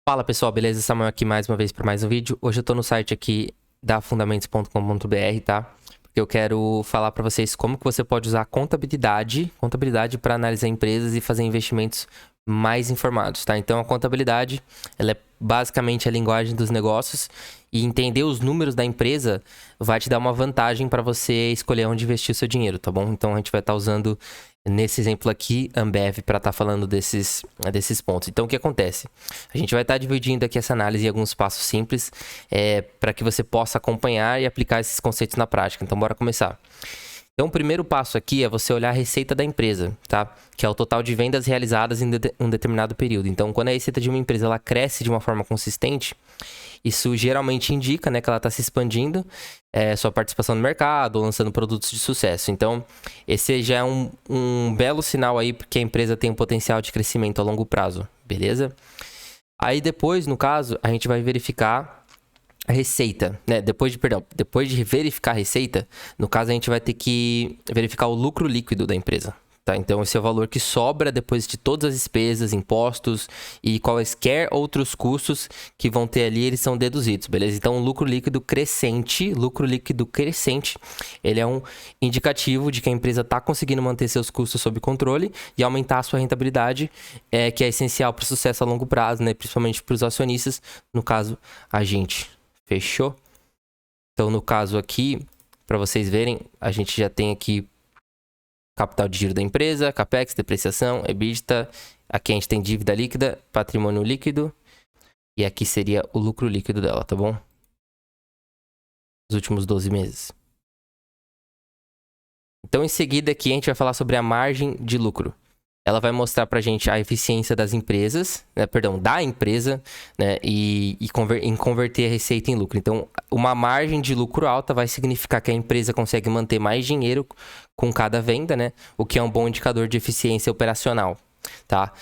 Fala pessoal, beleza? Samuel aqui mais uma vez para mais um vídeo. Hoje eu tô no site aqui da fundamentos.com.br, tá? Porque eu quero falar para vocês como que você pode usar a contabilidade para analisar empresas e fazer investimentos mais informados, tá? Então a contabilidade, ela é basicamente a linguagem dos negócios e entender os números da empresa vai te dar uma vantagem para você escolher onde investir o seu dinheiro, tá bom? Então a gente vai estar usando nesse exemplo aqui, Ambev, para estar falando desses pontos. Então, o que acontece? A gente vai estar dividindo aqui essa análise em alguns passos simples para que você possa acompanhar e aplicar esses conceitos na prática. Então, bora começar. Então, o primeiro passo aqui é você olhar a receita da empresa, tá? Que é o total de vendas realizadas em um determinado período. Então, quando a receita de uma empresa ela cresce de uma forma consistente, isso geralmente indica, né, que ela está se expandindo, sua participação no mercado, lançando produtos de sucesso. Então, esse já é um belo sinal aí porque a empresa tem um potencial de crescimento a longo prazo, beleza? Aí depois, no caso, a gente vai verificar a receita, né? Depois de verificar a receita, no caso a gente vai ter que verificar o lucro líquido da empresa, tá? Então esse é o valor que sobra depois de todas as despesas, impostos e quaisquer outros custos que vão ter ali, eles são deduzidos, beleza? Então o lucro líquido crescente, ele é um indicativo de que a empresa está conseguindo manter seus custos sob controle e aumentar a sua rentabilidade, que é essencial para o sucesso a longo prazo, né? Principalmente para os acionistas, no caso a gente. Fechou? Então, no caso aqui, para vocês verem, a gente já tem aqui capital de giro da empresa, capex, depreciação, EBITDA. Aqui a gente tem dívida líquida, patrimônio líquido. E aqui seria o lucro líquido dela, tá bom? Os últimos 12 meses. Então, em seguida aqui, a gente vai falar sobre a margem de lucro. Ela vai mostrar pra gente a eficiência das empresas, né, da empresa, né, em converter a receita em lucro. Então, uma margem de lucro alta vai significar que a empresa consegue manter mais dinheiro com cada venda, né, o que é um bom indicador de eficiência operacional. Tá?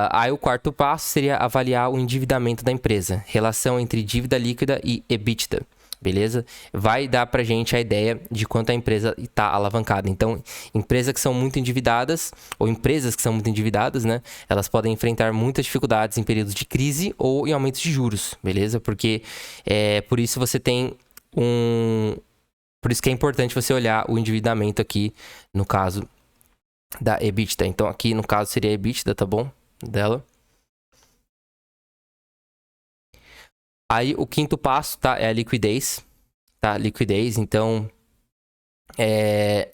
Aí o quarto passo seria avaliar o endividamento da empresa, relação entre dívida líquida e EBITDA. Beleza? Vai dar pra gente a ideia de quanto a empresa está alavancada. Então, empresas que são muito endividadas, ou empresas que são muito endividadas, né? Elas podem enfrentar muitas dificuldades em períodos de crise ou em aumentos de juros, beleza? Porque por isso você tem Por isso que é importante você olhar o endividamento aqui, no caso da EBITDA. Então, aqui no caso seria a EBITDA, tá bom? Dela. Aí o quinto passo, tá? É a liquidez, tá? Liquidez, então,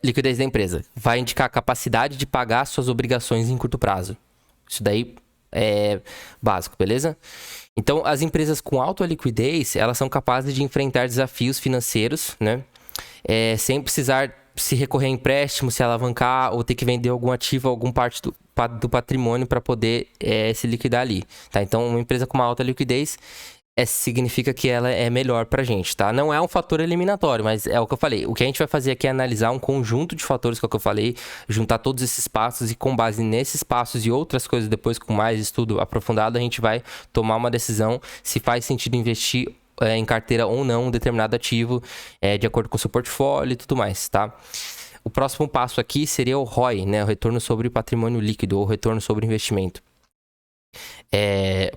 liquidez da empresa. Vai indicar a capacidade de pagar suas obrigações em curto prazo. Isso daí é básico, beleza? Então, as empresas com alta liquidez, elas são capazes de enfrentar desafios financeiros, né? Sem precisar se recorrer a empréstimo, se alavancar ou ter que vender algum ativo, alguma parte do patrimônio para poder se liquidar ali, tá? Então, uma empresa com uma alta liquidez significa que ela é melhor pra gente, tá? Não é um fator eliminatório, mas é o que eu falei. O que a gente vai fazer aqui é analisar um conjunto de fatores, que é o que eu falei, juntar todos esses passos e com base nesses passos e outras coisas depois com mais estudo aprofundado, a gente vai tomar uma decisão se faz sentido investir em carteira ou não um determinado ativo, de acordo com o seu portfólio e tudo mais, tá? O próximo passo aqui seria o ROI, né? O retorno sobre patrimônio líquido ou retorno sobre investimento.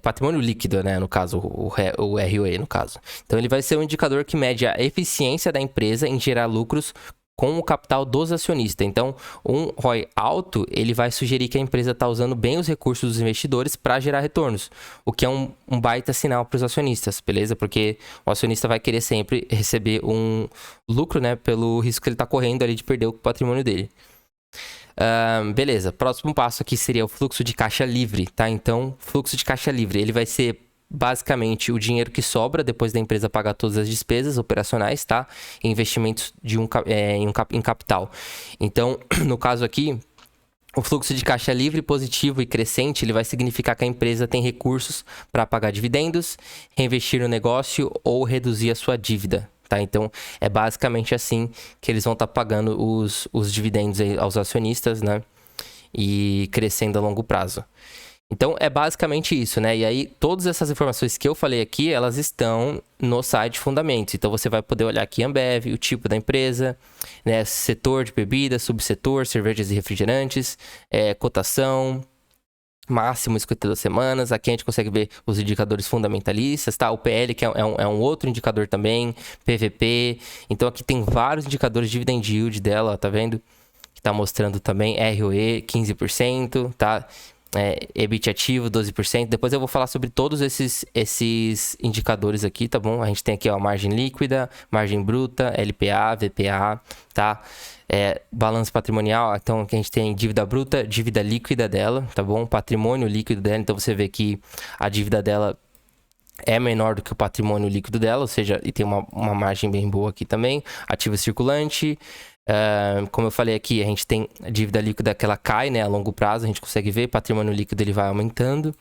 Patrimônio líquido, né, no caso, o ROE, no caso. Então, ele vai ser um indicador que mede a eficiência da empresa em gerar lucros com o capital dos acionistas. Então, um ROI alto, ele vai sugerir que a empresa está usando bem os recursos dos investidores para gerar retornos, o que é um baita sinal para os acionistas, beleza? Porque o acionista vai querer sempre receber um lucro, né, pelo risco que ele está correndo ali de perder o patrimônio dele. Beleza, próximo passo aqui seria o fluxo de caixa livre, tá? Então, fluxo de caixa livre, ele vai ser basicamente o dinheiro que sobra depois da empresa pagar todas as despesas operacionais, tá? Investimentos em capital. Então, no caso aqui, o fluxo de caixa livre, positivo e crescente, ele vai significar que a empresa tem recursos para pagar dividendos, reinvestir no negócio ou reduzir a sua dívida. Tá? Então, é basicamente assim que eles vão estar pagando os dividendos aos acionistas, né? E crescendo a longo prazo. Então, é basicamente isso, né? E aí, todas essas informações que eu falei aqui, elas estão no site Fundamentos. Então, você vai poder olhar aqui Ambev, o tipo da empresa, né? Setor de bebidas, subsetor, cervejas e refrigerantes, cotação, máximo 52 semanas. Aqui a gente consegue ver os indicadores fundamentalistas, tá? O PL, que é um outro indicador também, PVP. Então aqui tem vários indicadores de dividend yield dela, ó, tá vendo? Que tá mostrando também ROE 15%, tá? EBIT ativo 12%. Depois eu vou falar sobre todos esses indicadores aqui, tá bom? A gente tem aqui, ó, margem líquida, margem bruta, LPA, VPA, tá? Balanço patrimonial, então aqui a gente tem dívida bruta, dívida líquida dela, tá bom? Patrimônio líquido dela, então você vê que a dívida dela é menor do que o patrimônio líquido dela, ou seja, e tem uma margem bem boa aqui também. Ativo circulante, como eu falei aqui, a gente tem a dívida líquida que ela cai, né, a longo prazo, a gente consegue ver, patrimônio líquido ele vai aumentando,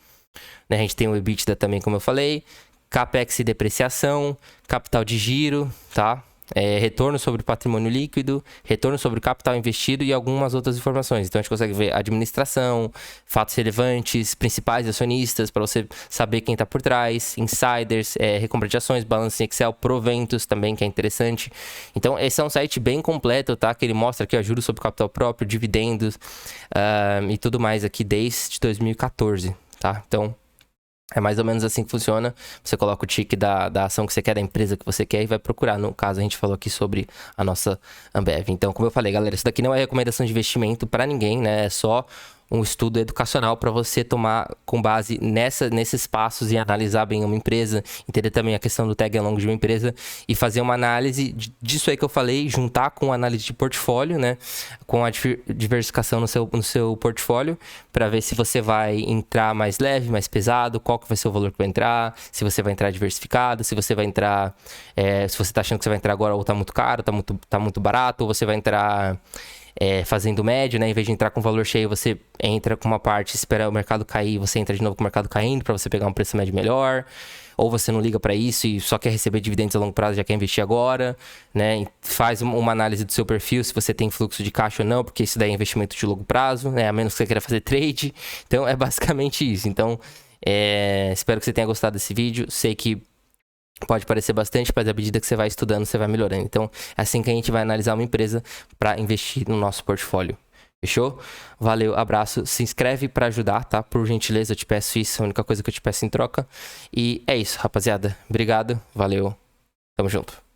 né, a gente tem o EBITDA também, como eu falei, Capex e depreciação, capital de giro, tá? Retorno sobre o patrimônio líquido, retorno sobre o capital investido e algumas outras informações. Então a gente consegue ver administração, fatos relevantes, principais acionistas, para você saber quem está por trás, insiders, recompra de ações, balanço em Excel, proventos também, que é interessante. Então esse é um site bem completo, tá? Que ele mostra aqui, ó, juros sobre capital próprio, dividendos e tudo mais aqui desde 2014, tá? Então é mais ou menos assim que funciona. Você coloca o tick da ação que você quer, da empresa que você quer e vai procurar. No caso, a gente falou aqui sobre a nossa Ambev. Então, como eu falei, galera, isso daqui não é recomendação de investimento para ninguém, né? É só um estudo educacional para você tomar com base nesses passos e analisar bem uma empresa, entender também a questão do tag along de uma empresa e fazer uma análise disso aí que eu falei, juntar com a análise de portfólio, né? Com a diversificação no seu portfólio, para ver se você vai entrar mais leve, mais pesado, qual que vai ser o valor que vai entrar, se você vai entrar diversificado, se você vai entrar, se você está achando que você vai entrar agora ou tá muito caro, tá muito barato, ou você vai entrar fazendo médio, né? Em vez de entrar com valor cheio, você entra com uma parte, espera o mercado cair, você entra de novo com o mercado caindo para você pegar um preço médio melhor. Ou você não liga para isso e só quer receber dividendos a longo prazo, já quer investir agora, né? Faz uma análise do seu perfil, se você tem fluxo de caixa ou não, porque isso daí é investimento de longo prazo, né? A menos que você queira fazer trade. Então, é basicamente isso. Então, espero que você tenha gostado desse vídeo. Sei que pode parecer bastante, mas à medida que você vai estudando, você vai melhorando. Então, é assim que a gente vai analisar uma empresa para investir no nosso portfólio. Fechou? Valeu, abraço. Se inscreve para ajudar, tá? Por gentileza, eu te peço isso. É a única coisa que eu te peço em troca. E é isso, rapaziada. Obrigado. Valeu. Tamo junto.